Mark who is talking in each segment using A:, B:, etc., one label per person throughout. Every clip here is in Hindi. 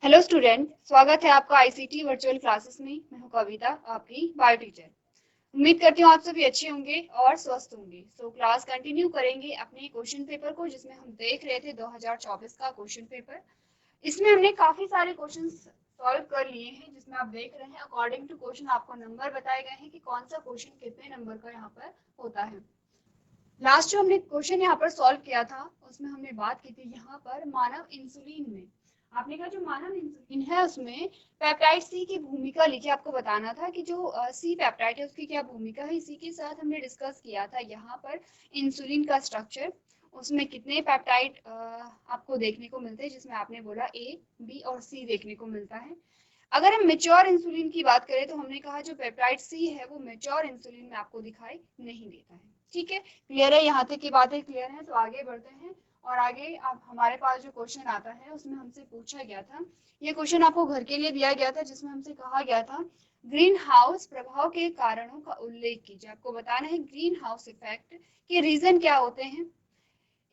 A: हेलो स्टूडेंट, स्वागत है आपका आईसीटी वर्चुअल क्लासेस में। मैं हूं कविता, आपकी बायो टीचर। उम्मीद करती हूँ आप सभी अच्छे होंगे और स्वस्थ होंगे। क्लास कंटिन्यू करेंगे अपने क्वेश्चन पेपर को, जिसमें हम देख रहे थे 2024 का क्वेश्चन पेपर। इसमें हमने काफी सारे क्वेश्चन सॉल्व कर लिए हैं, जिसमें आप देख रहे हैं अकॉर्डिंग टू क्वेश्चन आपको नंबर बताए गए हैं कि कौन सा क्वेश्चन कितने नंबर का यहाँ पर होता है। लास्ट जो हमने क्वेश्चन यहाँ पर सॉल्व किया था, उसमें हमने बात की थी यहाँ पर मानव इंसुलिन में। आपने कहा जो मानव इंसुलिन है उसमें पेप्टाइड सी की भूमिका लिखी, आपको बताना था कि जो सी पेप्टाइड है उसकी क्या भूमिका है। इसी के साथ हमने डिस्कस किया था यहाँ पर इंसुलिन का स्ट्रक्चर, उसमें कितने पेप्टाइड आपको देखने को मिलते हैं, जिसमें आपने बोला ए, बी और सी देखने को मिलता है। अगर हम मेच्योर इंसुलिन की बात करें तो हमने कहा जो पेप्टाइड सी है वो मेच्योर इंसुलिन में आपको दिखाई नहीं देता है। ठीक है, क्लियर है? यहाँ तक की बातें क्लियर है तो आगे बढ़ते हैं। और आगे अब हमारे पास जो क्वेश्चन आता है उसमें हमसे पूछा गया था, ये क्वेश्चन आपको घर के लिए दिया गया था, जिसमें हमसे कहा गया था ग्रीन हाउस प्रभाव के कारणों का उल्लेख कीजिए। आपको बताना है ग्रीन हाउस इफेक्ट के रीजन क्या होते हैं।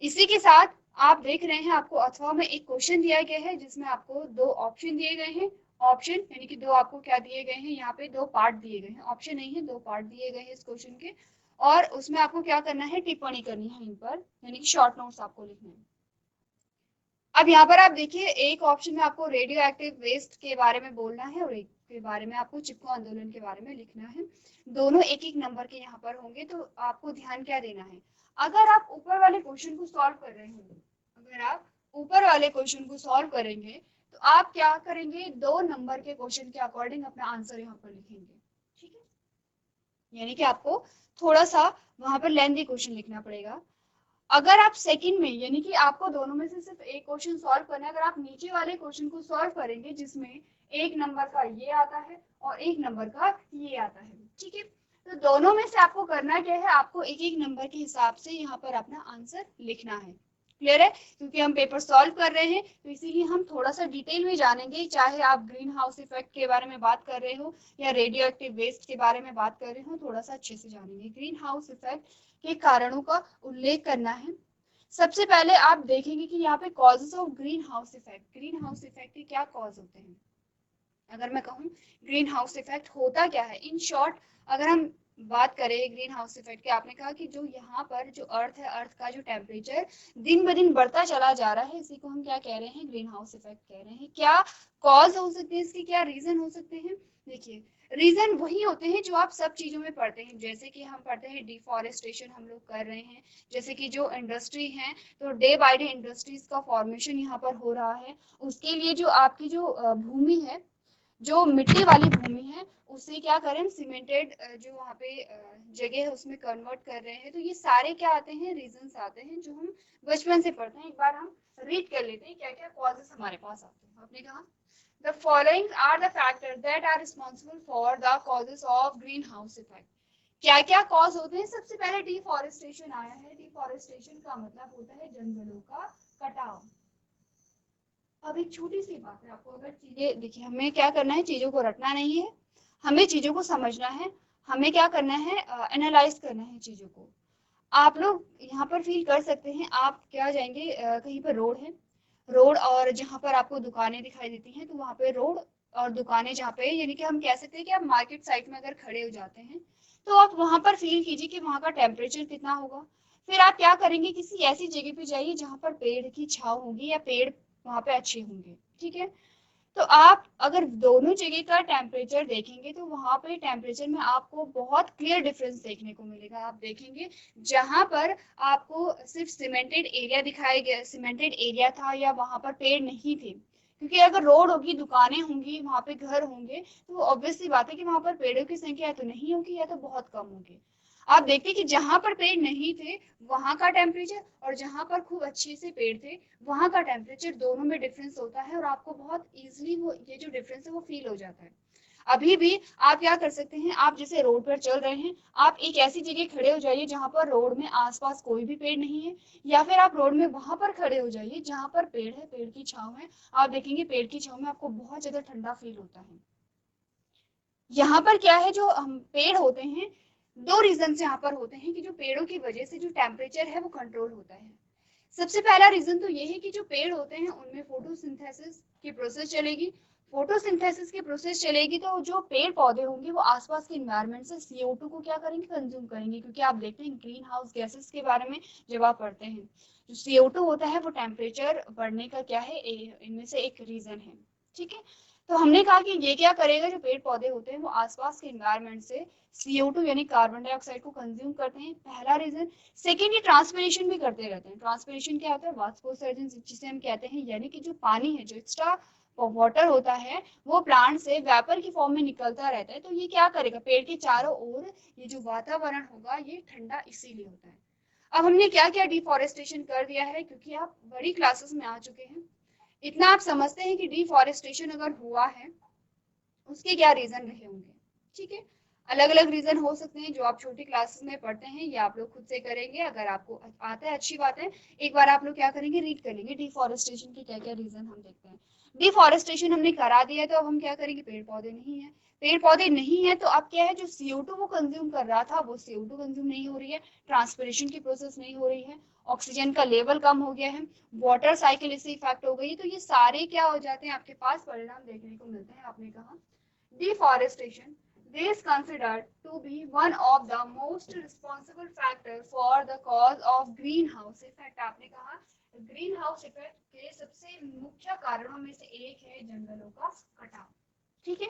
A: इसी के साथ आप देख रहे हैं आपको अथवा में एक क्वेश्चन दिया गया है, जिसमें आपको दो ऑप्शन दिए गए हैं। ऑप्शन यानी कि दो आपको क्या दिए गए हैं, यहाँ पे दो पार्ट दिए गए हैं, ऑप्शन नहीं है, दो पार्ट दिए गए हैं इस क्वेश्चन के। और उसमें आपको क्या करना है, टिप्पणी करनी है इन पर, यानी कि शॉर्ट नोट्स आपको लिखने हैं। अब यहाँ पर आप देखिए, एक ऑप्शन में आपको रेडियो एक्टिव वेस्ट के बारे में बोलना है और एक के बारे में आपको चिपको आंदोलन के बारे में लिखना है। दोनों एक एक नंबर के यहाँ पर होंगे, तो आपको ध्यान क्या देना है, अगर आप ऊपर वाले क्वेश्चन को सॉल्व कर रहे होंगे, अगर आप ऊपर वाले क्वेश्चन को सॉल्व करेंगे तो आप क्या करेंगे, दो नंबर के क्वेश्चन के अकॉर्डिंग अपना आंसर यहाँ पर लिखेंगे। ठीक है, यानी कि आपको थोड़ा सा वहां पर लेंथी क्वेश्चन लिखना पड़ेगा। अगर आप सेकंड में, यानी कि आपको दोनों में से सिर्फ एक क्वेश्चन सॉल्व करना है, अगर आप नीचे वाले क्वेश्चन को सॉल्व करेंगे जिसमें एक नंबर का ये आता है और एक नंबर का ये आता है, ठीक है, तो दोनों में से आपको करना क्या है, आपको एक एक नंबर के हिसाब से यहाँ पर अपना आंसर लिखना है। क्लियर है? क्योंकि हम पेपर सॉल्व कर रहे हैं तो इसीलिए हम थोड़ा सा डिटेल में जानेंगे, चाहे आप ग्रीन हाउस इफेक्ट के बारे में बात कर रहे हो या रेडियो एक्टिव वेस्ट के बारे में बात कर रहे हो, थोड़ा सा अच्छे से जानेंगे। ग्रीन हाउस इफेक्ट के कारणों का उल्लेख करना है। सबसे पहले आप देखेंगे कि यहाँ पे causes of green house effect, green house effect के क्या कॉज होते हैं। अगर मैं कहूँ ग्रीन हाउस इफेक्ट होता क्या है, इन शॉर्ट अगर हम बात करें ग्रीन हाउस इफेक्ट की, आपने कहा कि जो यहाँ पर जो अर्थ है, अर्थ का जो टेम्परेचर दिन ब दिन बढ़ता चला जा रहा है, इसी को हम क्या कह रहे हैं, ग्रीन हाउस इफेक्ट कह रहे हैं। क्या कॉज हो सकते हैं इसके, क्या रीजन हो सकते हैं? देखिए, रीजन वही होते हैं जो आप सब चीजों में पढ़ते हैं, जैसे कि हम पढ़ते हैं डिफॉरेस्टेशन हम लोग कर रहे हैं, जैसे कि जो इंडस्ट्री है तो डे बाय डे इंडस्ट्रीज का फॉर्मेशन यहाँ पर हो रहा है, उसके लिए जो आपकी जो भूमि है, जो मिट्टी वाली भूमि है, उसे क्या करें, सीमेंटेड जो वहाँ पे जगह है उसमें कन्वर्ट कर रहे हैं। तो ये सारे क्या आते हैं, रीजंस आते हैं जो हम बचपन से पढ़ते हैं। एक बार हम रीड कर लेते हैं क्या क्या कॉजेस हमारे पास आते हैं। आपने कहा the following are the factor that are responsible for the causes of green house effect. क्या क्या कॉज होते हैं? सबसे पहले डिफॉरेस्टेशन आया है। डिफॉरेस्टेशन का मतलब होता है जंगलों का कटाव। अब एक छोटी सी बात है, आपको अगर चीजें देखिए, हमें क्या करना है, चीजों को रटना नहीं है, हमें चीजों को समझना है, हमें क्या करना है, एनालाइज करना है चीजों को। आप लोग यहाँ पर फील कर सकते हैं, आप क्या जाएंगे, कहीं पर रोड है, रोड और जहाँ पर आपको दुकानें दिखाई देती हैं, तो वहाँ पे रोड और दुकानें जहाँ पे, यानी कि हम कह सकते हैं कि आप मार्केट साइड में अगर खड़े हो जाते हैं तो आप वहां पर फील कीजिए कि वहां का टेम्परेचर कितना होगा। फिर आप क्या करेंगे, किसी ऐसी जगह पे जाइए जहां पर पेड़ की छाव होगी या पेड़ वहां पे अच्छे होंगे। ठीक है, तो आप अगर दोनों जगह का टेम्परेचर देखेंगे तो वहां पे टेम्परेचर में आपको बहुत क्लियर डिफरेंस देखने को मिलेगा। आप देखेंगे जहां पर आपको सिर्फ सीमेंटेड एरिया दिखाया गया, सीमेंटेड एरिया था या वहां पर पेड़ नहीं थे, क्योंकि अगर रोड होगी, दुकानें होंगी, वहां पे घर होंगे, तो ऑब्वियस सी बात है कि वहां पर पेड़ों की संख्या या तो नहीं होगी या तो बहुत कम होगी। आप देखते कि जहां पर पेड़ नहीं थे वहां का टेम्परेचर और जहां पर खूब अच्छे से पेड़ थे वहां का टेम्परेचर, दोनों में डिफरेंस होता है और आपको बहुत इजीली वो ये जो डिफरेंस है वो फील हो जाता है। अभी भी आप क्या कर सकते हैं, आप जैसे रोड पर चल रहे हैं, आप एक ऐसी जगह खड़े हो जाइए जहां पर रोड में आसपास कोई भी पेड़ नहीं है, या फिर आप रोड में वहां पर खड़े हो जाइए जहां पर पेड़ है, पेड़ की छांव है। आप देखेंगे पेड़ की छांव में आपको बहुत ज्यादा ठंडा फील होता है। यहाँ पर क्या है, जो हम पेड़ होते हैं, दो रीजन से यहाँ पर होते हैं कि जो पेड़ों की वजह से जो टेम्परेचर है वो कंट्रोल होता है। सबसे पहला रीजन तो ये है कि जो पेड़ होते हैं उनमें फोटोसिंथेसिस की प्रोसेस चलेगी। फोटोसिंथेसिस की प्रोसेस चलेगी तो जो पेड़ पौधे होंगे वो आसपास के एनवायरनमेंट से CO2 को क्या करेंगे, कंज्यूम करेंगे। क्योंकि आप देखते हैं ग्रीन हाउस गैसेस के बारे में जब आप पढ़ते हैं, जो CO2 होता है वो टेम्परेचर बढ़ने का क्या है, इनमें से एक रीजन है। ठीक है, तो हमने कहा कि ये क्या करेगा, जो पेड़ पौधे होते हैं वो आसपास के एनवायरनमेंट से CO2 यानी कार्बन डाइऑक्साइड को कंज्यूम करते हैं, पहला रीजन। सेकेंड, ये ट्रांसपिरेशन भी करते रहते हैं। ट्रांसपिरेशन क्या होता है, वास्पोसर्जन जिसे हम कहते हैं, यानी कि जो पानी है, जो एक्स्ट्रा वाटर होता है वो प्लांट से वेपर की फॉर्म में निकलता रहता है। तो ये क्या करेगा, पेड़ के चारों ओर ये जो वातावरण होगा ये ठंडा इसीलिए होता है। अब हमने क्या क्या डिफॉरेस्टेशन कर दिया है, क्योंकि आप बड़ी क्लासेस में आ चुके हैं, इतना आप समझते हैं कि डिफॉरेस्टेशन अगर हुआ है उसके क्या रीजन रहे होंगे। ठीक है, अलग अलग रीजन हो सकते हैं जो आप छोटी क्लासेस में पढ़ते हैं, या आप लोग खुद से करेंगे। अगर आपको आता है अच्छी बात है, एक बार आप लोग क्या करेंगे, रीड कर लेंगे डिफॉरेस्टेशन के क्या क्या रीजन हम देखते हैं। डिफॉरेस्टेशन हमने करा दिया है तो अब हम क्या करेंगे, पेड़ पौधे नहीं है, पेड़ पौधे नहीं है तो अब क्या है, जो CO2 वो कंज्यूम कर रहा था वो CO2 कंज्यूम नहीं हो रही है, ट्रांसपिरेशन की प्रोसेस नहीं हो रही है, ऑक्सीजन का लेवल कम हो गया है, वाटर साइकिल इससे इफेक्ट हो गई है। तो ये सारे क्या हो जाते हैं, आपके पास परिणाम देखने को मिलते हैं। आपने कहा deforestation, this is considered to be one of the most responsible factor for the cause of greenhouse effect। आपने कहा ग्रीन हाउस इफेक्ट के सबसे मुख्य कारणों में से एक है जंगलों का कटाव। ठीक है,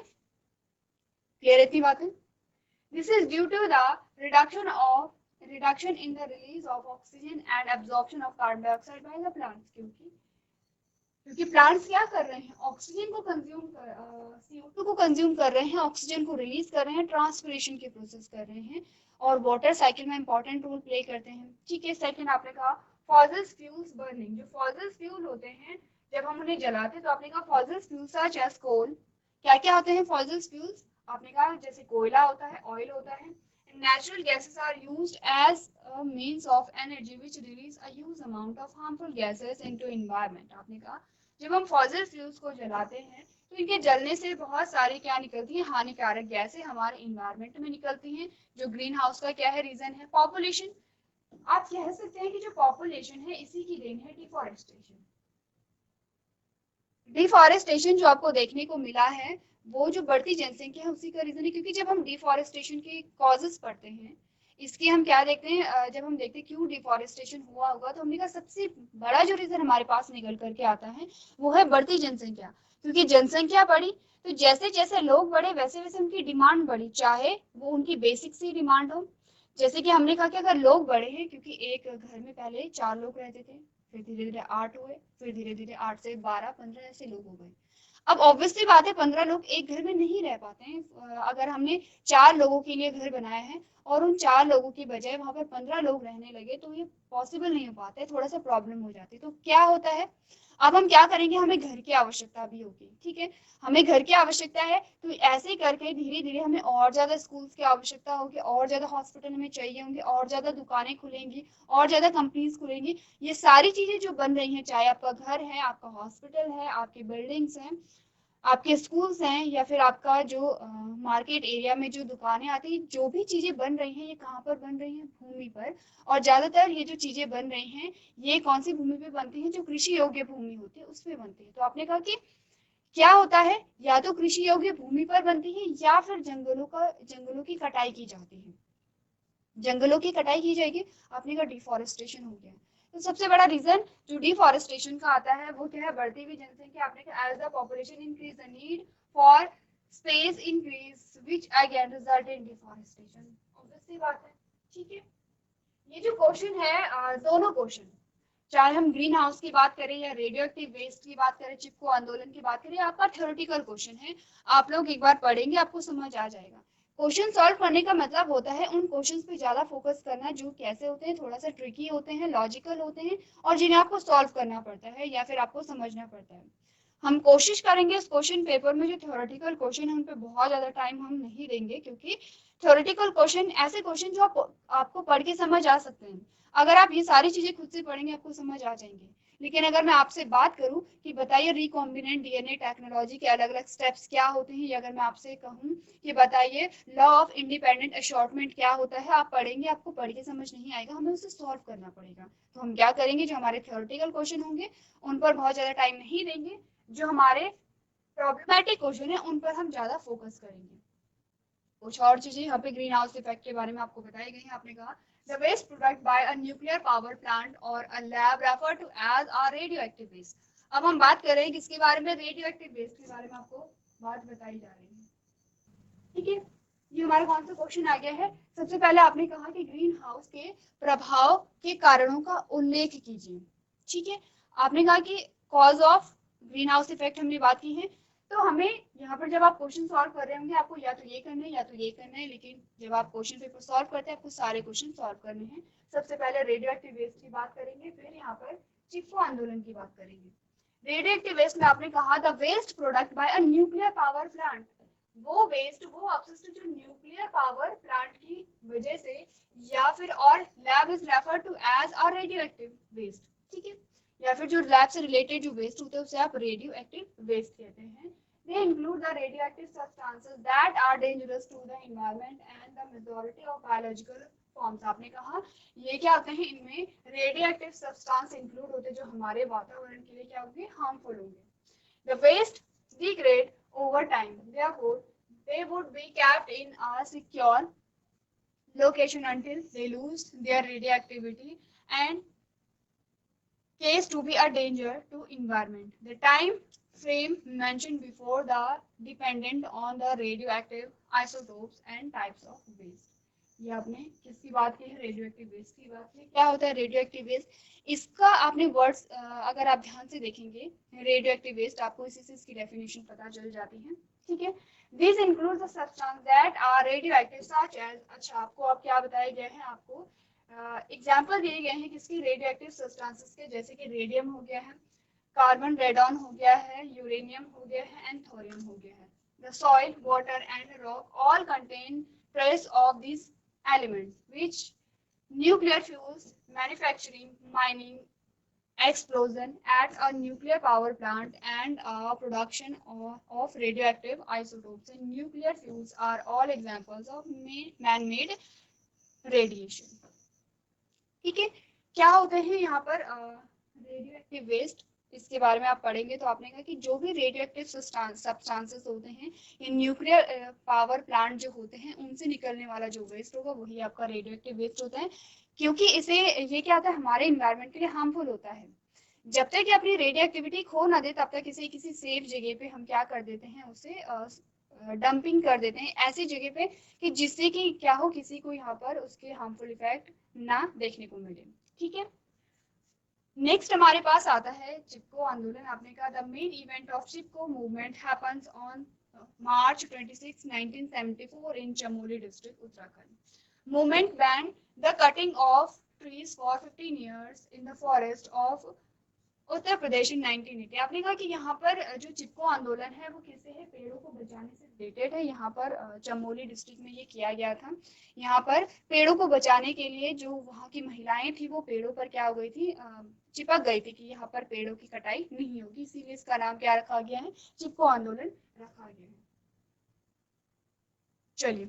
A: क्लियर इतनी बातें। This is due to the reduction in the release of oxygen and absorption of carbon dioxide by the plants। क्योंकि प्लांट्स क्या कर रहे हैं, ऑक्सीजन को कंज्यूम कर, CO2 को कंज्यूम कर रहे हैं, ऑक्सीजन को रिलीज कर रहे हैं, ट्रांसपिरेशन की प्रोसेस कर रहे हैं और वाटर साइकिल में इंपॉर्टेंट रोल प्ले करते हैं। ठीक है, सेकंड आपने कहा फॉसिल फ्यूल्स बर्निंग। जो फॉसिल फ्यूल होते हैं जब हम उन्हें जलाते हैं तो आपने कहा fossil fuels such as coal, क्या क्या होते हैं फॉसिल फ्यूल्स, आपने कहा जैसे कोयला होता है, ऑयल होता है। Natural gases are used as a means of energy which release a huge amount of harmful gases into environment। आपने कहा जब हम फॉसिल फ्यूल्स को जलाते हैं तो इनके जलने से बहुत सारी क्या निकलती है, हानिकारक गैसें हमारे इन्वायरमेंट में निकलती हैं। जो ग्रीन हाउस का क्या है रीजन है, पॉपुलेशन। आप कह सकते हैं कि जो पॉपुलेशन है इसी की देन है डिफॉरेस्टेशन। डिफॉरेस्टेशन जो आपको देखने को मिला है वो जो बढ़ती जनसंख्या है उसी का रीजन है। क्योंकि जब हम डिफॉरेस्टेशन के कॉजेस पढ़ते हैं, इसके हम क्या देखते हैं, जब हम देखते हैं क्यों डिफॉरेस्टेशन हुआ होगा, तो हमने कहा सबसे बड़ा जो रीजन हमारे पास निकल करके आता है वो है बढ़ती जनसंख्या। क्योंकि जनसंख्या बढ़ी तो जैसे जैसे लोग बढ़े वैसे वैसे उनकी डिमांड बढ़ी, चाहे वो उनकी बेसिक सी डिमांड हो। जैसे कि हमने कहा कि अगर लोग बढ़े हैं, क्योंकि एक घर में पहले 4 लोग रहते थे, फिर धीरे धीरे 8 हुए, फिर धीरे धीरे 8 से 12 15 ऐसे लोग हो गए। अब ऑब्वियसली बात है 15 लोग एक घर में नहीं रह पाते हैं। अगर हमने 4 लोगों के लिए घर बनाया है और उन 4 लोगों की बजाय वहां पर 15 लोग रहने लगे तो ये पॉसिबल नहीं हो पाता है, थोड़ा सा प्रॉब्लम हो जाती है। तो क्या होता है, अब हम क्या करेंगे, हमें घर की आवश्यकता भी होगी। ठीक है, हमें घर की आवश्यकता है तो ऐसे ही करके धीरे धीरे हमें और ज्यादा स्कूल्स की आवश्यकता होगी, और ज्यादा हॉस्पिटल हमें चाहिए होंगे, और ज्यादा दुकानें खुलेंगी, और ज्यादा कंपनीज खुलेंगी। ये सारी चीजें जो बन रही हैं, चाहे आपका घर है, आपका हॉस्पिटल है, आपकी बिल्डिंग्स हैं, आपके स्कूल्स हैं, या फिर आपका जो मार्केट एरिया में जो दुकानें आती हैं, जो भी चीजें बन रही हैं ये कहाँ पर बन रही हैं, भूमि पर। और ज्यादातर ये जो चीजें बन रही हैं ये कौन सी भूमि पे बनती हैं, जो कृषि योग्य भूमि होती है उस पे बनती है। तो आपने कहा कि क्या होता है, या तो कृषि योग्य भूमि पर बनती है या फिर जंगलों की कटाई की जाती है। जंगलों की कटाई की जाएगी, आपने कहा डिफॉरेस्टेशन हो गया। तो सबसे बड़ा रीजन जो डिफॉरेस्टेशन का आता है वो क्या है, बढ़ती हुई जनसंख्या। आपने कहा as the population increase the need for space increase which again result in deforestation. Obviously बात है। ठीक है, ये जो क्वेश्चन है, दोनों क्वेश्चन, चाहे हम ग्रीन हाउस की बात करें या रेडियो एक्टिव वेस्ट की बात करें, चिपको आंदोलन की बात करें, आपका थ्योरेटिकल क्वेश्चन है। आप लोग एक बार पढ़ेंगे आपको समझ आ जाएगा। क्वेश्चन सॉल्व करने का मतलब होता है उन क्वेश्चंस पे ज्यादा फोकस करना जो कैसे होते हैं, थोड़ा सा ट्रिकी होते हैं, लॉजिकल होते हैं, और जिन्हें आपको सॉल्व करना पड़ता है या फिर आपको समझना पड़ता है। हम कोशिश करेंगे इस क्वेश्चन पेपर में जो थ्योरेटिकल क्वेश्चन है उन पे बहुत ज्यादा टाइम हम नहीं देंगे, क्योंकि थ्योरेटिकल क्वेश्चन ऐसे क्वेश्चन जो आपको पढ़ के समझ आ सकते हैं। अगर आप ये सारी चीजें खुद से पढ़ेंगे आपको समझ आ जाएंगे। लेकिन अगर मैं आपसे बात करूं कि बताइए रिकॉम्बिनेंट डीएनए टेक्नोलॉजी के अलग अलग स्टेप्स क्या होते हैं, या अगर मैं आपसे कहूं कि बताइए लॉ ऑफ इंडिपेंडेंट असॉर्टमेंट क्या होता है, आप पढ़ेंगे, आपको पढ़ के समझ नहीं आएगा, हमें उसे सॉल्व करना पड़ेगा। तो हम क्या करेंगे, जो हमारे थ्योरेटिकल क्वेश्चन होंगे उन पर बहुत ज्यादा टाइम नहीं देंगे, जो हमारे प्रॉब्लमेटिक क्वेश्चन है उन पर हम ज्यादा फोकस करेंगे। कुछ और चीजें यहाँ पे ग्रीन हाउस इफेक्ट के बारे में आपको बताई गई है। आपने कहा the waste product by a nuclear power plant और a lab refer to as a radioactive waste. अब हम बात कर रहे हैं किसके बारे में, रेडियो एक्टिव वेस्ट के बारे में आपको बात बताई जा रही है। ठीक है, ये हमारा कौन सा क्वेश्चन आ गया है। सबसे पहले आपने कहा कि ग्रीन हाउस के प्रभाव के कारणों का उल्लेख कीजिए। ठीक है, आपने कहा कि cause of green house effect हमने बात की है। तो हमें यहाँ पर जब आप क्वेश्चन सॉल्व कर रहे होंगे आपको या तो ये करना है या तो ये करना है, लेकिन जब आप क्वेश्चन पेपर सॉल्व करते हैं आपको सारे क्वेश्चन सॉल्व करने हैं। सबसे पहले रेडियो एक्टिव वेस्ट की बात करेंगे, फिर यहाँ पर चिपको आंदोलन की बात करेंगे। रेडियो एक्टिव वेस्ट में आपने कहा the waste product by a nuclear power plant, वो वेस्ट, वो अपशिष्ट जो न्यूक्लियर पावर प्लांट की वजह से या फिर और lab is refer to as a radioactive waste. ठीक है, या फिर जो लैब से रिलेटेड जो वेस्ट होते हैं उसे आप रेडियो एक्टिव वेस्ट कहते हैं। They include the radioactive substances that are dangerous to the environment and the majority of biological forms। आपने कहा ये क्या होते हैं, इनमें रेडियोएक्टिव सब्सटेंस इंक्लूड होते हैं जो हमारे वातावरण के लिए क्या होंगे, हार्मफुल होंगे। The waste degrade over time, therefore they would be kept in a secure location until they lose their radioactivity and case to be a danger to environment. The time frame mentioned before the dependent on the radioactive isotopes and types of waste। ये आपने किसकी बात की है, रेडियो एक्टिव वेस्ट की बात की। क्या होता है रेडियो एक्टिव वेस्ट, इसका आपने वर्ड्स अगर आप ध्यान से देखेंगे रेडियो एक्टिव वेस्ट आपको इसी से इसकी डेफिनेशन पता चल जाती है। ठीक है, this includes the substance that are radioactive such as, अच्छा आपको अब क्या बताया गया है, आपको एग्जाम्पल दिए गए हैं किसकी, रेडियो एक्टिव सब्सटेंसेस के, जैसे कि रेडियम हो गया है, कार्बन रेडॉन हो गया है, यूरेनियम हो गया है एंड थोरियम हो गया है। The soil, water and rock all contain trace of these elements which nuclear fuels, manufacturing, mining, explosion at a nuclear power plant and production of radioactive isotopes and nuclear fuels are all examples of man-made radiation। ठीक है, क्या होते हैं यहाँ पर रेडियो एक्टिव वेस्ट, इसके बारे में आप पढ़ेंगे तो आपने कहा कि जो भी रेडियो एक्टिव सब्सटेंसेस होते हैं, ये न्यूक्लियर पावर प्लांट जो होते हैं उनसे निकलने वाला जो वेस्ट होगा वही आपका रेडियो एक्टिव वेस्ट होता है, क्योंकि इसे ये क्या होता है हमारे इन्वायरमेंट के लिए हार्मफुल होता है। जब तक कि अपनी रेडियो एक्टिविटी खो ना दे तब तक इसे किसी सेफ जगह पे हम क्या कर देते हैं, उसे डंपिंग कर देते हैं ऐसी जगह पे कि जिससे कि क्या हो, किसी को यहाँ पर उसके हार्मफुल इफेक्ट ना देखने को मिले। ठीक है, नेक्स्ट हमारे पास आता है चिपको आंदोलन। आपने कहा the main event of Chipko movement happens on March 26, 1974 in Chamoli district, Uttarakhand. Movement banned the cutting of trees for 15 years in the forest of Uttar Pradesh इन 1980। आपने कहा कि यहाँ पर जो चिपको आंदोलन है वो किससे है, पेड़ों को बचाने से रिलेटेड है। यहाँ पर चमोली डिस्ट्रिक्ट में ये किया गया था। यहाँ पर पेड़ों को बचाने के लिए जो वहाँ की महिलाएं थी वो पेड़ों पर क्या हो गई थी, चिपक गई थी कि यहाँ पर पेड़ों की कटाई नहीं होगी, इसीलिए इसका नाम क्या रखा गया है, चिपको आंदोलन रखा गया है। चलिए,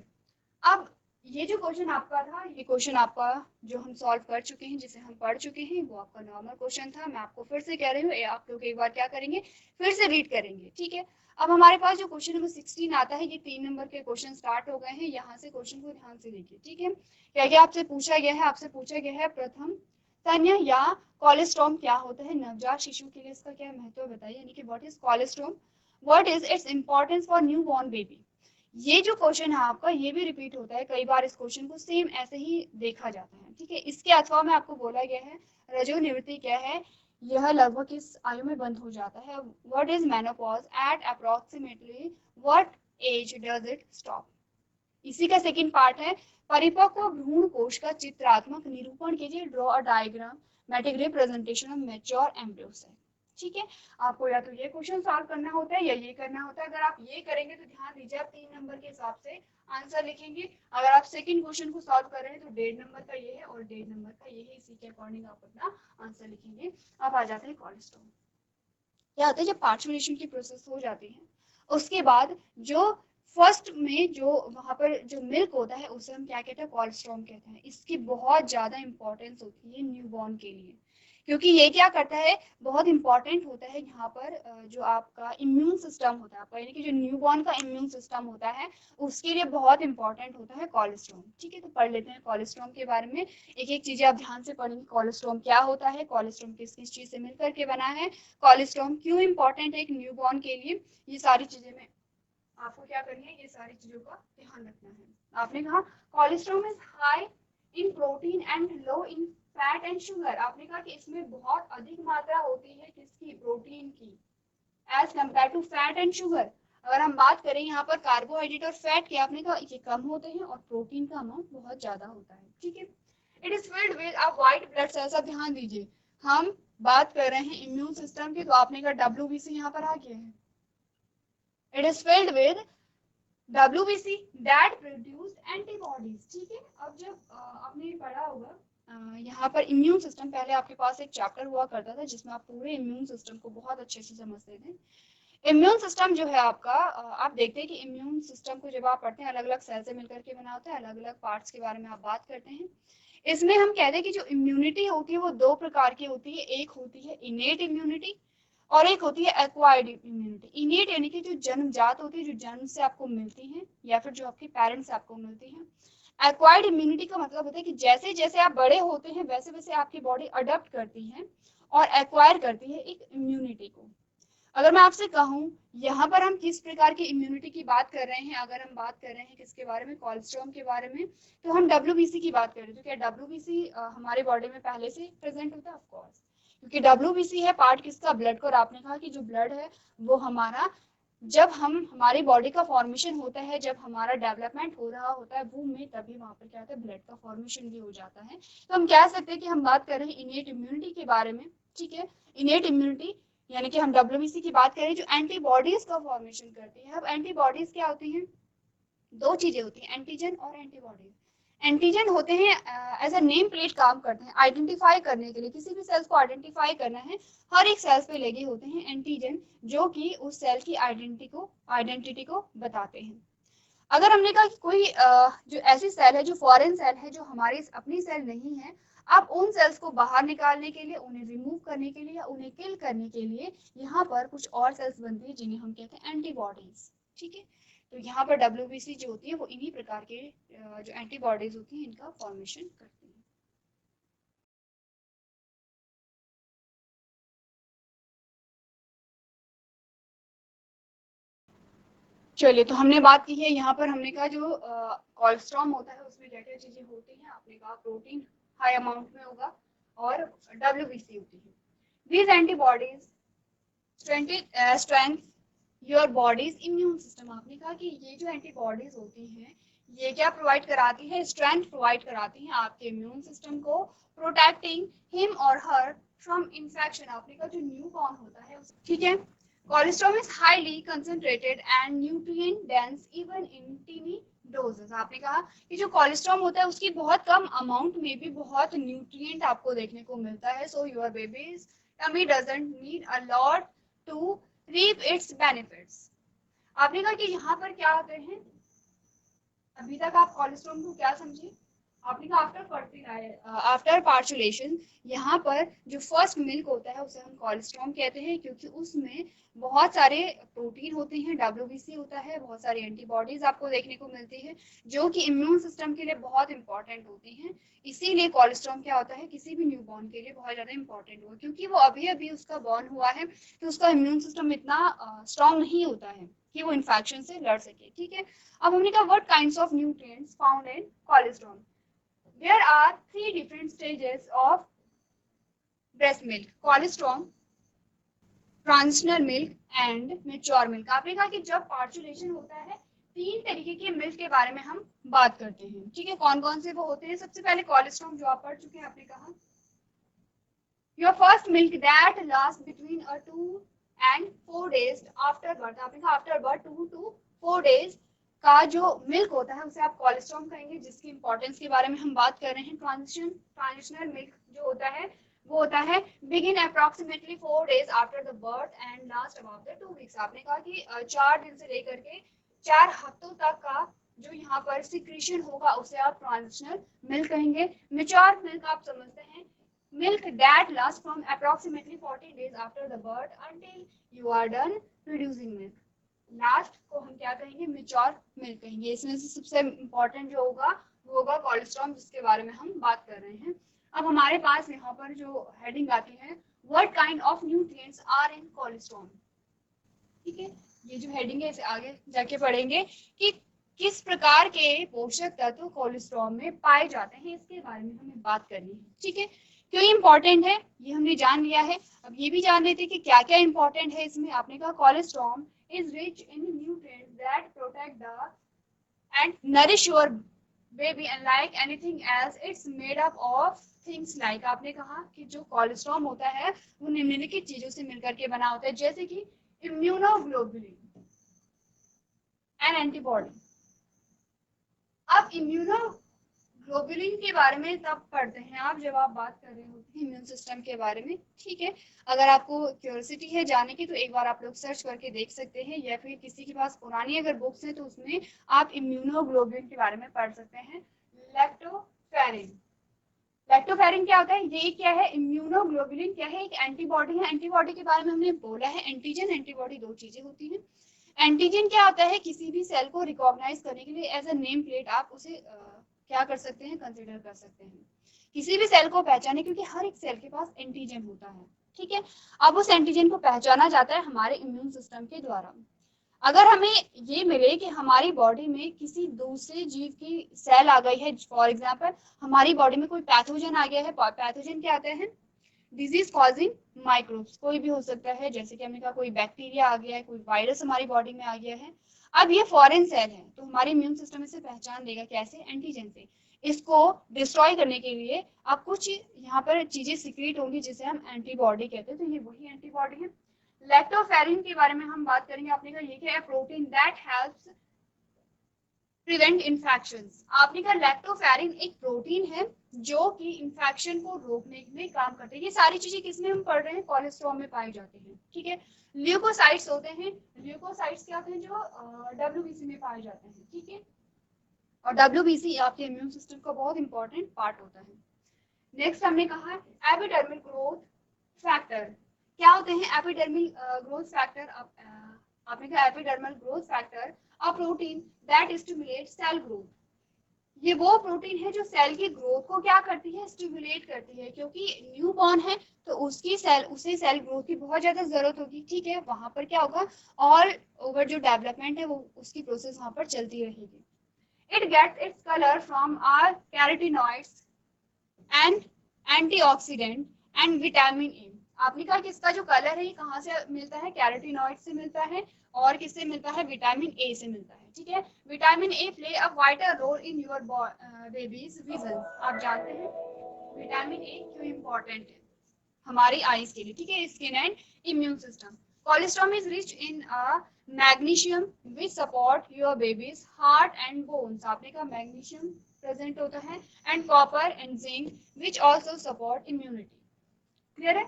A: अब ये जो क्वेश्चन आपका था, ये क्वेश्चन आपका जो हम सॉल्व कर चुके हैं, जिसे हम पढ़ चुके हैं, वो आपका नॉर्मल क्वेश्चन था। मैं आपको फिर से कह रही हूँ, आप लोग एक बार क्या करेंगे, फिर से रीड करेंगे। ठीक है, अब हमारे पास जो क्वेश्चन नंबर 16 आता है, ये 3 नंबर के क्वेश्चन स्टार्ट हो गए हैं। यहाँ से क्वेश्चन को ध्यान से देखिए। ठीक है, क्या क्या आपसे पूछा गया है, आपसे पूछा गया है प्रथम स्तन्य या कोलेस्ट्रॉम क्या होता है, नवजात शिशु के लिए इसका क्या महत्व बताइए, यानी कि what is colostrum, what is its importance for new born baby. ये जो क्वेश्चन है आपका ये भी रिपीट होता है कई बार, इस क्वेश्चन को सेम ऐसे ही देखा जाता है। ठीक है, इसके अथवा में आपको बोला गया है रजो निवृत्ति क्या है, यह लगभग किस आयु में बंद हो जाता है, what is menopause, at approximately what age does it stop. इसी का सेकंड पार्ट है परिपक्व भ्रूण कोश का चित्रात्मक निरूपण कीजिए, draw a diagrammatic representation of mature embryo cell. ठीक है, आपको या तो ये क्वेश्चन सॉल्व करना होता है या ये करना होता है। अगर आप ये करेंगे तो ध्यान दीजिए आप 3 नंबर के हिसाब से आंसर लिखेंगे। अगर आप सेकंड क्वेश्चन को सॉल्व कर रहे हैं तो 1.5 नंबर का ये है और 1.5 नंबर का ये है, इसी के अकॉर्डिंग आप अपना आंसर लिखेंगे। अब आ जाते हैं कोलेस्ट्रॉल। क्या होता है जब पार्चुरेशन की प्रोसेस हो जाती है उसके बाद जो फर्स्ट में जो वहां पर जो मिल्क होता है उसे हम क्या कहते हैं, कोलेस्ट्रॉल कहते हैं। इसकी बहुत ज्यादा इंपॉर्टेंस होती है न्यूबॉर्न के लिए, क्योंकि ये क्या करता है, बहुत इंपॉर्टेंट होता है यहाँ पर जो आपका इम्यून सिस्टम होता है आपका, यानी कि जो न्यूबॉर्न का इम्यून सिस्टम होता है उसके लिए बहुत इंपॉर्टेंट होता है कोलेस्ट्रॉल। ठीक है, तो पढ़ लेते हैं कोलेस्ट्रॉल के बारे में। एक एक चीजें आप ध्यान से पढ़ेंगे। कोलेस्ट्रॉल क्या होता है, कोलेस्ट्रॉल किस किस चीज से मिलकर के बना है, कोलेस्ट्रॉल क्यों इंपॉर्टेंट है एक न्यूबॉर्न के लिए, ये सारी चीजें में आपको क्या करनी है, ये सारी चीजों का ध्यान रखना है। आपने कहा cholesterol is high in protein and low in fat and sugar. आपने कहा कि इसमें बहुत अधिक मात्रा होती है किसकी, प्रोटीन की, as compare to fat and sugar. अगर हम बात करें यहाँ पर कार्बोहाइड्रेट और फैट की, आपने कहा ये कम होते हैं और प्रोटीन का अमाउंट बहुत ज्यादा होता है। ठीक है, it is filled with a white blood cells. अब ध्यान दीजिए हम बात कर रहे हैं इम्यून सिस्टम की, तो आपने कहा WBC यहाँ पर आ गया है। It is filled with WBC that produce antibodies। ठीक है, अब जब आपने पढ़ा होगा यहाँ पर इम्यून सिस्टम, पहले आपके पास एक चैप्टर हुआ करता था जिसमें आप पूरे इम्यून सिस्टम को बहुत अच्छे से समझते थे। इम्यून सिस्टम जो है आपका, आप देखते हैं कि इम्यून सिस्टम को जब आप पढ़ते हैं अलग अलग सेल से मिलकर के बना होता है, अलग अलग पार्ट्स के बारे में आप बात करते हैं। इसमें हम कहते हैं कि जो इम्यूनिटी होती है वो दो प्रकार की होती है, एक होती है इनेट इम्यूनिटी और एक होती है एक्वायर्ड इम्यूनिटी। इनेट यानी कि जो जन्मजात होती है, जो जन्म से आपको मिलती है या फिर जो आपके पेरेंट्स से आपको मिलती है। एक्वायर्ड इम्यूनिटी का मतलब होता है कि जैसे जैसे आप बड़े होते हैं वैसे वैसे आपकी बॉडी अडॉप्ट करती है और एक्वायर करती है एक इम्यूनिटी को। अगर मैं आपसे कहूं यहाँ पर हम किस प्रकार की इम्यूनिटी की बात कर रहे हैं, अगर हम बात कर रहे हैं किसके बारे में, कोलेस्ट्रॉल के बारे में, तो हम WBC की बात कर रहे हैं। तो क्या WBC हमारे बॉडी में पहले से प्रेजेंट होता है? ऑफ कोर्स, क्योंकि WBC है पार्ट किसका, ब्लड का। और आपने कहा कि जो ब्लड है वो हमारा, जब हम हमारी बॉडी का फॉर्मेशन होता है, जब हमारा डेवलपमेंट हो रहा होता है वूम में, तभी वहां पर क्या होता है, ब्लड का फॉर्मेशन भी हो जाता है। तो हम कह सकते हैं कि हम बात कर रहे हैं इनेट इम्यूनिटी के बारे में। ठीक है, इनेट इम्यूनिटी यानी कि हम WBC की बात करें जो एंटीबॉडीज का फॉर्मेशन करती है। अब एंटीबॉडीज क्या होती हैं, दो चीजें होती हैं, एंटीजन और एंटीबॉडीज। एंटीजन होते हैं एज अ नेम प्लेट काम करते हैं आइडेंटिफाई करने के लिए, किसी भी सेल्स को आइडेंटिफाई करना है, हर एक सेल्स पे लगे होते हैं एंटीजन जो कि उस सेल की आइडेंटिटी को बताते हैं। अगर हमने कहा कि कोई जो ऐसी सेल है जो फॉरेन सेल है, जो हमारी अपनी सेल नहीं है, अब उन सेल्स को बाहर निकालने के लिए, उन्हें रिमूव करने के लिए या उन्हें किल करने के लिए यहाँ पर कुछ और सेल्स बनती है जिन्हें हम कहते हैं एंटीबॉडीज। ठीक है, तो यहाँ पर WBC जो होती है वो इन्हीं प्रकार के जो एंटीबॉडीज होती हैं इनका फॉर्मेशन करती है। चलिए, तो हमने बात की है यहाँ पर, हमने कहा जो कोलेस्ट्रॉल होता है उसमें क्या क्या चीजें होती हैं। आपने कहा प्रोटीन हाई अमाउंट में होगा और WBC होती है। These antibodies strength your bodies immune system. आपने कहा कि ये जो एंटीबॉडीज होती हैं ये क्या प्रोवाइड कराती है, स्ट्रेंथ प्रोवाइड कराती हैं आपके इम्यून सिस्टम को, प्रोटेक्टिंग हिम और हर फ्रॉम इन्फेक्शन। आपने कहा जो न्यू बॉर्न होता है, ठीक है, cholesterol is highly concentrated and nutrient dense even in tiny doses. आपने कहा कि जो कोलेस्ट्रॉल होता है उसकी बहुत कम अमाउंट में भी बहुत न्यूट्रिएंट आपको देखने को मिलता है। So your babies tummy doesn't need a lot to reap its benefits। आपने कहा कि यहाँ पर क्या आते हैं, अभी तक आप कोलेस्ट्रॉल को क्या समझे, आपने कहा आफ्टर पार्चुलेशन यहाँ पर जो फर्स्ट मिल्क होता है उसे हम कोलेस्ट्रॉल कहते हैं, क्योंकि उसमें बहुत सारे प्रोटीन होते हैं, WBC होता है, बहुत सारी एंटीबॉडीज आपको देखने को मिलती है जो कि इम्यून सिस्टम के लिए बहुत इंपॉर्टेंट होती हैं। इसीलिए कोलेस्ट्रॉल क्या होता है किसी भी न्यू बॉर्न के लिए बहुत ज्यादा इंपॉर्टेंट हुआ, क्योंकि वो अभी अभी उसका बॉर्न हुआ है तो उसका इम्यून सिस्टम इतना स्ट्रांग नहीं होता है कि वो इन्फेक्शन से लड़ सके। ठीक है, अब हमने कहा what kinds of nutrients found in cholesterol. There are three different stages of breast milk: cholesterol, transitional milk and mature milk। आपने कहा कि जब पार्चुलेशन होता है तीन तरीके के मिल्क के बारे में हम बात करते हैं। ठीक है, कौन कौन से वो होते हैं, सबसे पहले कोलेस्ट्रॉल जो आप पढ़ चुके हैं, आपने कहा your first milk that last between 2 and 4 days after birth, आपने कहा आफ्टर बर्थ 2 to 4 days का जो मिल्क होता है उसे आप कोलेस्ट्रॉम कहेंगे, जिसकी इंपॉर्टेंस के बारे में हम बात कर रहे हैं। ट्रांजिशनल मिल्क जो होता है वो होता है begin approximately 4 days after the birth and last about the 2 weeks। आपने कहा कि 4 दिन से लेकर के 4 हफ्तों तक का जो यहाँ पर सिक्रीशन होगा उसे आप ट्रांजिशनल मिल्क कहेंगे। मैच्योर मिल्क आप समझते हैं, milk that lasts from approximately 40 days after the birth until you are done producing milk। Last को हम क्या कहेंगे, मैच्योर मिल्क कहेंगे। इसमें से सबसे इम्पोर्टेंट जो होगा वो होगा कोलेस्ट्रॉल, जिसके बारे में हम बात कर रहे हैं। अब हमारे पास यहाँ पर जो हेडिंग आती है, what kind of nutrients are in cholesterol. ठीक है, ये जो हेडिंग है इसे आगे जाके पढ़ेंगे कि किस प्रकार के पोषक तत्व कोलेस्ट्रॉल में पाए जाते हैं, इसके बारे में हमें बात करनी है। ठीक है, क्यों इंपॉर्टेंट है ये हमने जान लिया है। अब ये भी जान लेते हैं कि क्या क्या इंपॉर्टेंट है इसमें। आपने कहा cholesterol is rich in nutrients that protect the and nourish your baby, unlike anything else it's made up of things like, आपने कहा कि जो कोलेस्ट्रॉल होता है वो निम्नलिखित चीजों से मिलकर के बना होता है, जैसे कि इम्यूनोग्लोबुलिन एंड एंटीबॉडी। अब इम्यूनोग्लोबुलिन के बारे में तब पढ़ते हैं आप जब आप बात कर रहे होते हैं इम्यून सिस्टम के बारे में। ठीक है, अगर आपको क्यूरियोसिटी है जाने की तो एक बार आप लोग सर्च करके देख सकते हैं, या फिर किसी के पास पुरानी अगर बुक्स है तो उसमें आप इम्यूनोग्लोबुलिन के बारे में पढ़ सकते हैं। लैक्टोफेरिन, लैक्टोफेरिन क्या होता है, ये क्या है, इम्यूनोग्लोबुलिन क्या है, एक एंटीबॉडी है। एंटीबॉडी के बारे में हमने बोला है, एंटीजन एंटीबॉडी दो चीजें होती हैं। एंटीजन क्या होता है, किसी भी सेल को रिकॉग्नाइज करने के लिए एज अ नेम प्लेट आप उसे क्या कर सकते हैं, कंसिडर कर सकते हैं, किसी भी सेल को पहचाने, क्योंकि हर एक सेल के पास एंटीजन होता है। ठीक है, अब उस एंटीजन को पहचाना जाता है हमारे इम्यून सिस्टम के द्वारा। अगर हमें ये मिले कि हमारी बॉडी में किसी दूसरे जीव की सेल आ गई है, फॉर एग्जाम्पल हमारी बॉडी में कोई पैथोजन आ गया है, पैथोजन क्या आते हैं, डिजीज कॉजिंग माइक्रोब्स, कोई भी हो सकता है, जैसे कि हमने कहा कोई बैक्टीरिया आ गया है, कोई वायरस हमारी बॉडी में आ गया है। अब ये फॉरेन सेल है तो हमारे इम्यून सिस्टम इसे पहचान लेगा, कैसे, एंटीजन से। इसको डिस्ट्रॉय करने के लिए अब कुछ यहाँ पर चीजें सीक्रेट होंगी जिसे हम एंटीबॉडी कहते हैं, तो ये वही एंटीबॉडी है। लैक्टोफेरिन के बारे में हम बात करेंगे। आपने कहा ये क्या है, protein that helps prevent infections. आपने कहा लैक्टोफेरिन एक प्रोटीन है जो कि इन्फेक्शन को रोकने में काम करते हैं। ये सारी चीजें किसमें हम पढ़ रहे हैं, कोलेस्ट्रॉल में पाई जाती हैं। ठीक है, ल्यूकोसाइट्स होते हैं, ल्यूकोसाइट्स क्या होते हैं, जो डब्ल्यूबीसी में पाए जाते हैं। ठीक है, और डब्ल्यूबीसी आपके इम्यून सिस्टम का बहुत इंपॉर्टेंट पार्ट होता है। नेक्स्ट हमने कहा एपिडर्मल ग्रोथ फैक्टर। क्या होते हैं एपिडर्मल ग्रोथ फैक्टर, आपने कहा epidermal growth factor a protein that stimulate cell growth. ये वो प्रोटीन है जो सेल की ग्रोथ को क्या करती है, स्टिमुलेट करती है, क्योंकि न्यू बॉर्न है तो उसे सेल ग्रोथ की बहुत ज्यादा जरूरत होगी। ठीक है, वहां पर क्या होगा, ऑल ओवर जो डेवलपमेंट है वो उसकी प्रोसेस वहां पर चलती रहेगी। It gets its color from our carotenoids and antioxidant and vitamin A। आपने कहा कि इसका जो कलर है ये कहाँ से मिलता है, कैरोटिनॉइड से मिलता है, और किससे मिलता है, विटामिन ए से मिलता है। ठीक है, vitamin A play a vital role in your baby's vision. आप जानते हैं विटामिन ए क्यों इंपॉर्टेंट है हमारी आईज के लिए। ठीक है, skin and immune system. Cholesterol is rich in magnesium which support your babies heart and bones. आपने कहा मैग्नीशियम प्रेजेंट होता है, and copper and zinc which also support immunity. Clear है,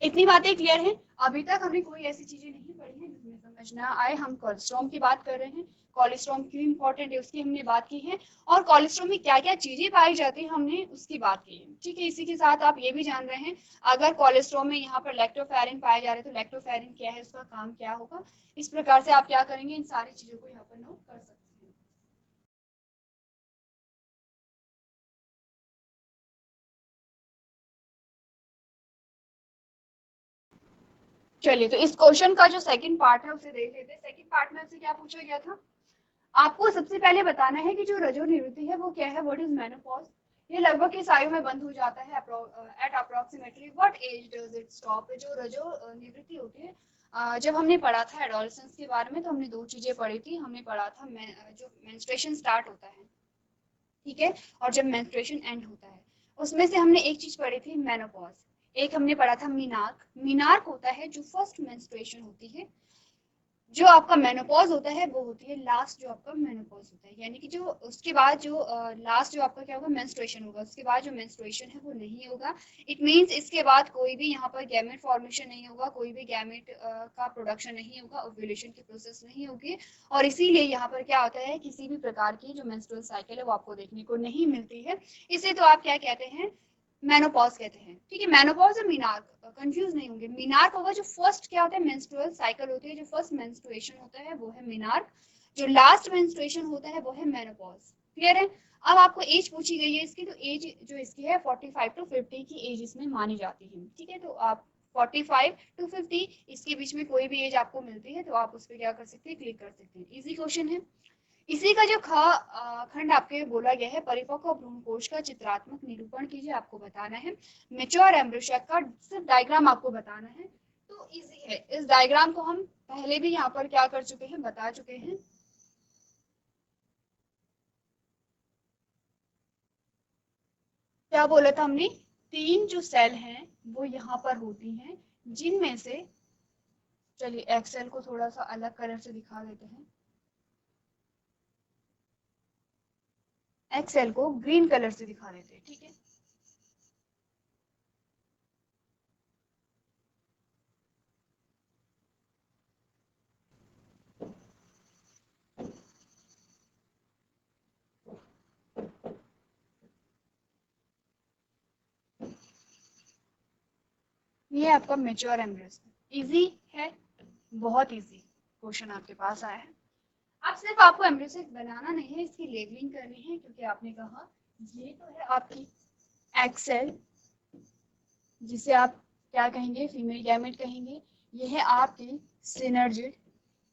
A: इतनी बातें क्लियर हैं। अभी तक हमने कोई ऐसी चीजें नहीं पढ़ी है जिसमें समझ ना आए। हम कोलेस्ट्रॉल की बात कर रहे हैं, कोलेस्ट्रॉल क्यों इंपॉर्टेंट है उसकी हमने बात की है, और कोलेस्ट्रॉल में क्या क्या चीजें पाई जाती है हमने उसकी बात की है। ठीक है, इसी के साथ आप ये भी जान रहे हैं अगर कोलेस्ट्रॉल में यहाँ पर लैक्टोफेरिन पाए जा रहे हैं तो लैक्टोफेरिन क्या है, उसका काम क्या होगा। इस प्रकार से आप क्या करेंगे, इन सारी चीजों को यहाँ पर नोट कर सकते हैं। चलिए, तो इस क्वेश्चन का जो सेकंड पार्ट है उसे देख लेते हैं। सेकंड पार्ट में आपसे क्या पूछा गया था, आपको सबसे पहले बताना है कि जो रजोनिवृत्ति है वो क्या है, व्हाट इज मेनोपॉज। ये लगभग किस आयु में बंद हो जाता है, at approximately what age does it stop. जो रजो निवृत्ति होती है, जब हमने पढ़ा था एडोलेसेंस के बारे में तो हमने दो चीजें पढ़ी थी। हमने पढ़ा था जो मेंस्ट्रुएशन स्टार्ट होता है, ठीक है, और जब मेंस्ट्रुएशन एंड होता है। उसमें से हमने एक चीज पढ़ी थी मेनोपॉज, एक हमने पढ़ा था मीनार्क। मीनार्क होता है जो फर्स्ट मेंस्ट्रुएशन होती है, जो आपका मेनोपॉज होता है वो होती है लास्ट जो आपका मेनोपॉज होता है, यानी कि जो उसके बाद जो लास्ट जो आपका क्या होगा मेंस्ट्रुएशन होगा, उसके बाद जो मेंस्ट्रुएशन है वो नहीं होगा। इट मींस इसके बाद कोई भी यहाँ पर गैमेट फॉर्मेशन नहीं होगा, कोई भी गैमेट का प्रोडक्शन नहीं होगा, ओव्यूलेशन की प्रोसेस नहीं होगी, और इसीलिए यहाँ पर क्या होता है किसी भी प्रकार की जो मेंस्ट्रुअल साइकिल है वो आपको देखने को नहीं मिलती है। इसे तो आप क्या कहते हैं, मेनोपॉज कहते हैं। ठीक है, मेनोपॉज और मीनार्क कंफ्यूज नहीं होंगे। मीनार्क होगा जो फर्स्ट क्या होता है मेंस्ट्रुअल साइकिल होती है, जो फर्स्ट मेंस्ट्रुएशन होता है वो है मीनार्क, जो लास्ट मेंस्ट्रुएशन होता है वो है मेनोपॉज। क्लियर है? अब आपको एज पूछी गई है इसकी, तो एज जो इसकी है 45 टू 50 की एज इसमें मानी जाती है। ठीक है, तो आप 45 टू 50 इसके बीच में कोई भी एज आपको मिलती है तो आप उस पर क्या कर सकते हैं, क्लिक कर सकते हैं। इजी क्वेश्चन है। इसी का जो खंड आपके बोला गया है, परिपक्व भ्रूणकोश का चित्रात्मक निरूपण कीजिए, आपको बताना है। मैच्योर एम्ब्रियो का सिर्फ डायग्राम आपको बताना है, तो इजी है। इस डायग्राम को हम पहले भी यहाँ पर क्या कर चुके हैं, बता चुके हैं। क्या बोला था हमने, 3 जो सेल हैं वो यहाँ पर होती हैं, जिनमें से चलिए एक्सेल को थोड़ा सा अलग कलर से दिखा देते हैं। एक्सेल को ग्रीन कलर से दिखा देते हैं। ठीक है, ये आपका मैच्योर एम्ब्रियो। इजी है, बहुत इजी क्वेश्चन आपके पास आया है। अब सिर्फ आपको एम्ब्रियो बनाना नहीं है, इसकी लेबलिंग करनी है, क्योंकि आपने कहा ये तो है आपकी एक्सेल, जिसे आप क्या कहेंगे, फीमेल गैमेट कहेंगे। ये है आपकी सिनर्जिड,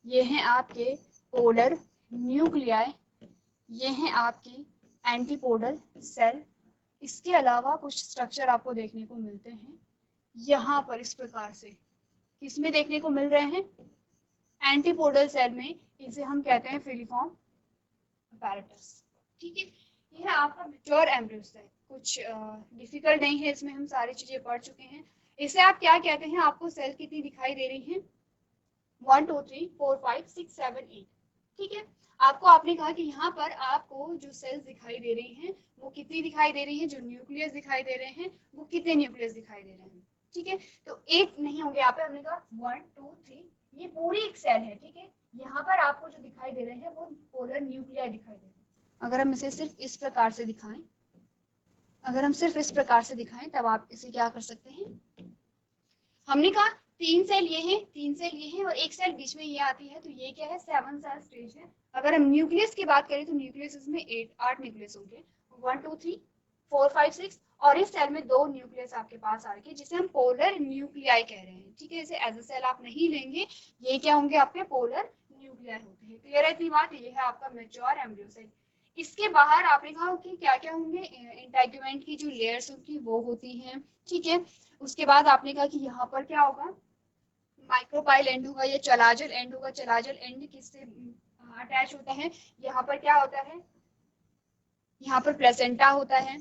A: ये है आपके पोलर न्यूक्लियाई, ये है आपकी एंटीपोडल सेल। इसके अलावा कुछ स्ट्रक्चर आपको देखने को मिलते हैं यहाँ पर इस प्रकार से। किसमें देखने को मिल रहे हैं, एंटीपोडल सेल में। इसे हम कहते हैं फिलीफॉर्म apparatus। ठीक है, ये है आपका मैच्योर एम्ब्रियो सेल। कुछ डिफिकल्ट नहीं है इसमें, हम सारी चीजें पढ़ चुके हैं। इसे आप क्या कहते हैं, आपको सेल कितनी दिखाई दे रही है, 1 2 3 4 5 6 7 8। ठीक है, आपको आपने कहा कि यहाँ पर आपको जो सेल्स दिखाई दे रही हैं वो कितनी दिखाई दे रही है, जो न्यूक्लियस दिखाई दे रहे हैं वो कितने न्यूक्लियस दिखाई दे रहे हैं। ठीक है, तो एक नहीं होंगे यहाँ पे, हमने कहा 1 2 3, ये पूरी एक सेल है। ठीक है, यहाँ पर आपको जो दिखाई दे रहे हैं वो पोलर न्यूक्लियाई दिखाई दे रहे हैं। अगर हम इसे सिर्फ इस प्रकार से दिखाएं, अगर हम सिर्फ इस प्रकार से दिखाएं तब आप इसे क्या कर सकते हैं, हमने कहा 3 सेल ये हैं, 3 सेल ये हैं और एक सेल बीच में ये आती है, तो ये क्या है, 7 सेल स्टेज है। अगर हम न्यूक्लियस की बात करें तो न्यूक्लियस इसमें 8 न्यूक्लियस होंगे, 1 2 3 4 5 6, और इस सेल में 2 न्यूक्लियस आपके पास आ रखे, जिसे हम पोलर न्यूक्लियाई कह रहे हैं। ठीक है, इसे एज अ सेल आप नहीं लेंगे, ये क्या होंगे, आपके पोलर न्यूक्लियाई होते हैं। क्लियर है इतनी बात, ये है आपका मैच्योर एम्ब्रियो सेल। इसके बाहर आपने कहा कि क्या क्या होंगे, इंटेगुमेंट की जो लेयर्स होती है वो होती हैं। ठीक है, उसके बाद आपने कहा कि यहाँ पर क्या होगा, माइक्रोपाइल एंड होगा, ये चलाजल एंड होगा। चलाजल एंड किससे अटैच होता है, यहाँ पर क्या होता है, यहाँ पर प्लेसेंटा होता है,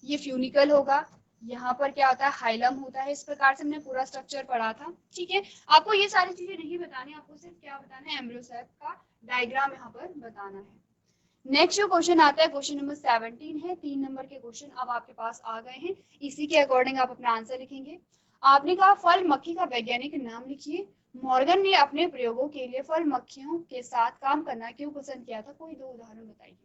A: ये फ्यूनिकल होगा, यहाँ पर क्या होता है, हाइलम होता है। इस प्रकार से हमने पूरा स्ट्रक्चर पढ़ा था। ठीक है, आपको ये सारी चीजें नहीं बतानी, आपको सिर्फ क्या बताना है, एम्ब्रियो सेल का डायग्राम यहाँ पर बताना है। नेक्स्ट जो क्वेश्चन आता है, क्वेश्चन नंबर 17 है। 3 नंबर के क्वेश्चन अब आपके पास आ गए हैं, इसी के अकॉर्डिंग आप अपना आंसर लिखेंगे। आपने कहा फल मक्खी का वैज्ञानिक नाम लिखिए। मॉर्गन ने अपने प्रयोगों के लिए फल मक्खियों के साथ काम करना क्यों पसंद किया था, कोई 2 उदाहरण बताइए।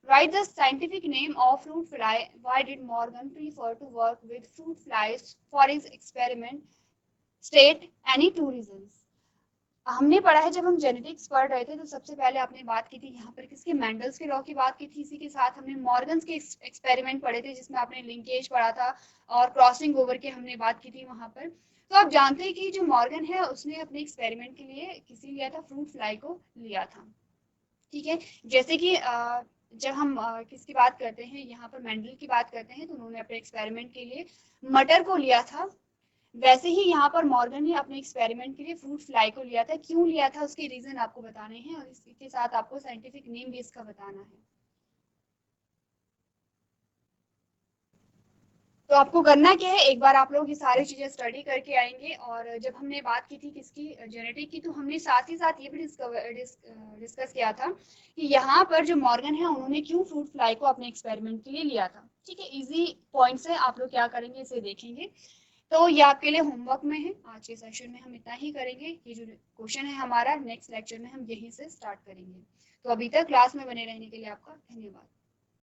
A: Write the scientific name of fruit fly. Why did Morgan prefer to work with fruit flies for his experiment? State any 2 reasons. हमने पढ़ा है, जब हम जेनेटिक्स पढ़ रहे थे तो सबसे पहले आपने बात की थी यहाँ पर किसके, मेंडल्स के लॉ की बात की थी। इसी के साथ हमने मॉर्गन्स के एक्सपेरिमेंट पढ़े थे, जिसमें आपने लिंकेज पढ़ा था और क्रॉसिंग ओवर की हमने बात की थी वहां पर। तो आप जानते हैं कि जो मॉर्गन है उसने अपने एक्सपेरिमेंट के लिए किसी लिया था, फ्रूट फ्लाई को लिया था। ठीक है, जैसे कि जब हम किसकी बात करते हैं, यहाँ पर मेंडल की बात करते हैं, तो उन्होंने अपने एक्सपेरिमेंट के लिए मटर को लिया था। वैसे ही यहाँ पर मॉर्गन ने अपने एक्सपेरिमेंट के लिए फ्रूट फ्लाई को लिया था। क्यों लिया था, उसके रीजन आपको बताने हैं, और इसके साथ आपको साइंटिफिक नेम भी इसका बताना है। तो आपको करना क्या है, एक बार आप लोग ये सारी चीजें स्टडी करके आएंगे। और जब हमने बात की थी किसकी, जेनेटिक की, तो हमने साथ ही साथ ये भी डिस्कस किया था कि यहाँ पर जो मॉर्गन है उन्होंने क्यों फ्रूट फ्लाई को अपने एक्सपेरिमेंट के लिए लिया था। ठीक है, इजी पॉइंट्स है, आप लोग क्या करेंगे इसे देखेंगे। तो ये आपके लिए होमवर्क में है। आज के सेशन में हम इतना ही करेंगे। ये जो क्वेश्चन है हमारा नेक्स्ट लेक्चर में हम यहीं से स्टार्ट करेंगे। तो अभी तक क्लास में बने रहने के लिए आपका धन्यवाद।